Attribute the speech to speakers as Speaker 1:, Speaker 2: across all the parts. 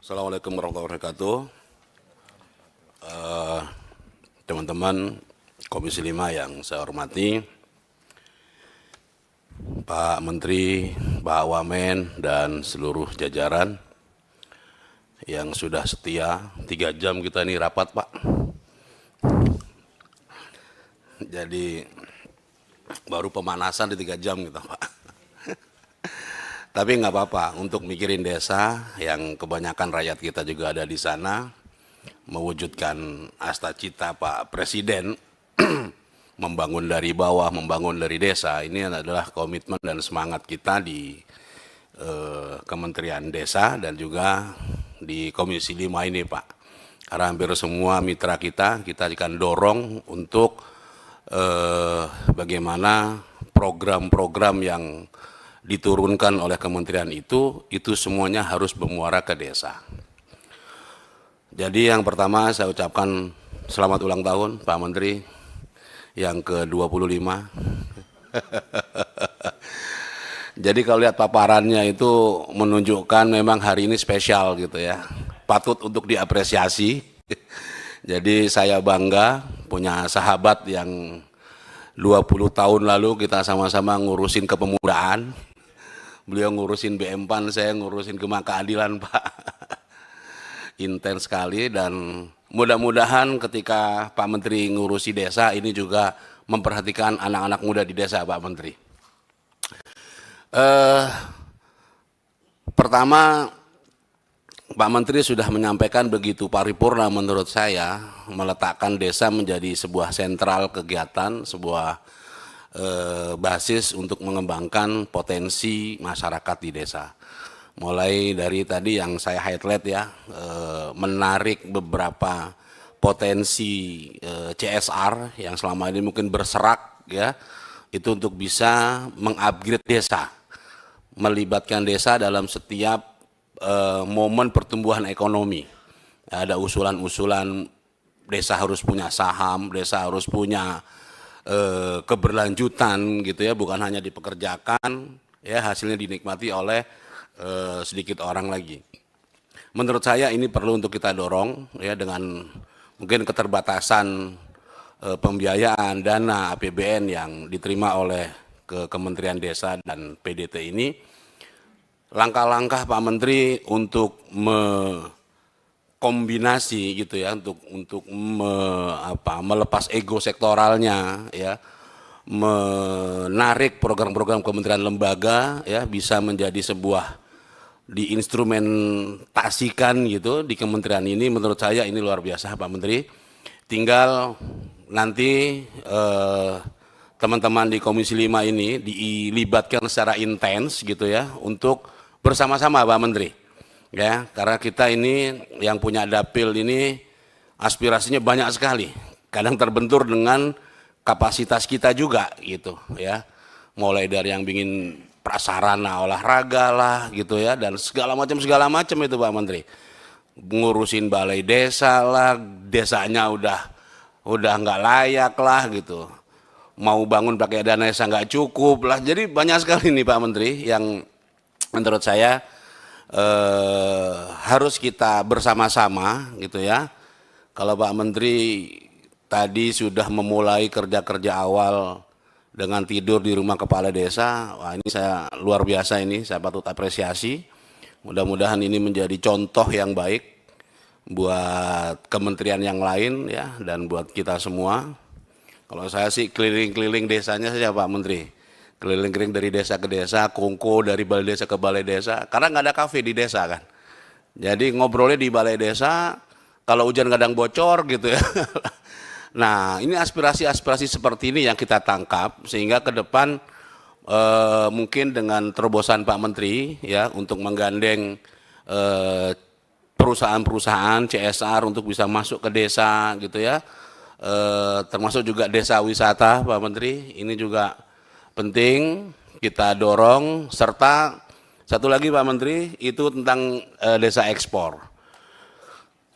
Speaker 1: Assalamualaikum warahmatullahi wabarakatuh. Teman-teman Komisi 5 yang saya hormati, Pak Menteri, Pak Wamen, dan seluruh jajaran yang sudah setia. 3 jam kita ini rapat, Pak. Jadi baru pemanasan di 3 jam kita, Pak. Tapi nggak apa-apa, untuk mikirin desa yang kebanyakan rakyat kita juga ada di sana, mewujudkan asta cita Pak Presiden, membangun dari bawah, membangun dari desa, ini adalah komitmen dan semangat kita di Kementerian Desa dan juga di Komisi 5 ini, Pak. Karena hampir semua mitra kita akan dorong untuk bagaimana program-program yang diturunkan oleh kementerian itu semuanya harus bermuara ke desa. Jadi yang pertama saya ucapkan selamat ulang tahun Pak Menteri yang ke-25. Jadi kalau lihat paparannya itu menunjukkan memang hari ini spesial gitu ya, patut untuk diapresiasi. Jadi saya bangga punya sahabat yang 20 tahun lalu kita sama-sama ngurusin kepemudaan. Beliau ngurusin BM-PAN, saya ngurusin keadilan, Pak. Intens sekali, dan mudah-mudahan ketika Pak Menteri ngurusi desa ini juga memperhatikan anak-anak muda di desa, Pak Menteri. Pertama, Pak Menteri sudah menyampaikan begitu paripurna menurut saya, meletakkan desa menjadi sebuah sentral kegiatan, sebuah basis untuk mengembangkan potensi masyarakat di desa. Mulai dari tadi yang saya highlight ya, menarik beberapa potensi CSR yang selama ini mungkin berserak ya, itu untuk bisa mengupgrade desa, melibatkan desa dalam setiap momen pertumbuhan ekonomi. Ada usulan-usulan desa harus punya saham, desa harus punya keberlanjutan gitu ya, bukan hanya dipekerjakan ya, hasilnya dinikmati oleh sedikit orang lagi. Menurut saya ini perlu untuk kita dorong ya, dengan mungkin keterbatasan pembiayaan dana APBN yang diterima oleh Kementerian Desa dan PDT ini. Langkah-langkah Pak Menteri untuk kombinasi gitu ya, untuk melepas ego sektoralnya ya, menarik program-program kementerian lembaga ya, bisa menjadi sebuah diinstrumentasikan gitu di kementerian ini. Menurut saya ini luar biasa Pak Menteri. Tinggal nanti teman-teman di Komisi 5 ini dilibatkan secara intens gitu ya, untuk bersama-sama Pak Menteri. Ya, karena kita ini yang punya dapil ini aspirasinya banyak sekali, kadang terbentur dengan kapasitas kita juga gitu ya, mulai dari yang ingin prasarana olahraga lah gitu ya, dan segala macam itu Pak Menteri, ngurusin balai desa lah, desanya udah nggak layak lah gitu, mau bangun pakai dana desa nggak cukup lah. Jadi banyak sekali nih Pak Menteri yang menurut saya harus kita bersama-sama gitu ya. Kalau Pak Menteri tadi sudah memulai kerja-kerja awal dengan tidur di rumah kepala desa, wah ini saya luar biasa, ini saya patut apresiasi. Mudah-mudahan ini menjadi contoh yang baik buat kementerian yang lain ya, dan buat kita semua. Kalau saya sih keliling-keliling desanya saja Pak Menteri. Keliling-keliling dari desa ke desa, kongko dari balai desa ke balai desa, karena nggak ada kafe di desa kan. Jadi ngobrolnya di balai desa, kalau hujan kadang bocor gitu ya. Nah ini aspirasi-aspirasi seperti ini yang kita tangkap, sehingga ke depan mungkin dengan terobosan Pak Menteri ya, untuk menggandeng perusahaan-perusahaan CSR untuk bisa masuk ke desa gitu ya, termasuk juga desa wisata Pak Menteri, ini juga penting kita dorong. Serta satu lagi Pak Menteri, itu tentang desa ekspor.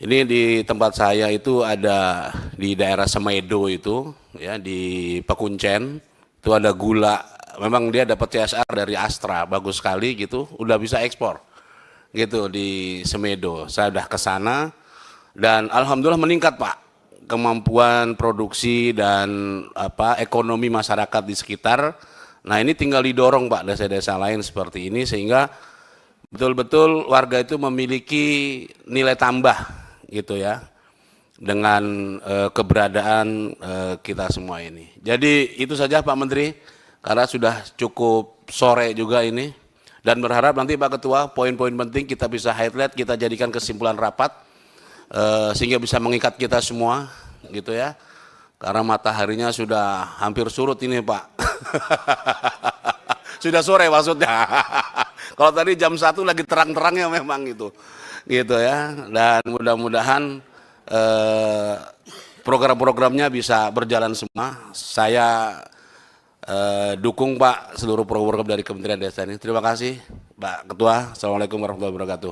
Speaker 1: Ini di tempat saya itu ada di daerah Semedo itu ya, di Pekuncen itu ada gula, memang dia dapat CSR dari Astra, bagus sekali gitu, udah bisa ekspor. gitu di Semedo. Saya udah ke sana dan alhamdulillah meningkat Pak kemampuan produksi dan ekonomi masyarakat di sekitar. Nah ini tinggal didorong Pak desa-desa lain seperti ini sehingga betul-betul warga itu memiliki nilai tambah gitu ya dengan keberadaan kita semua ini. Jadi itu saja Pak Menteri karena sudah cukup sore juga ini dan berharap nanti Pak Ketua poin-poin penting kita bisa highlight, kita jadikan kesimpulan rapat sehingga bisa mengikat kita semua gitu ya. Karena mataharinya sudah hampir surut ini Pak. Sudah sore maksudnya. Kalau tadi jam 1 lagi terang-terangnya memang gitu. Gitu ya. Dan mudah-mudahan program-programnya bisa berjalan semua. Saya dukung Pak seluruh program dari Kementerian Desa ini. Terima kasih Pak Ketua. Assalamualaikum warahmatullahi wabarakatuh.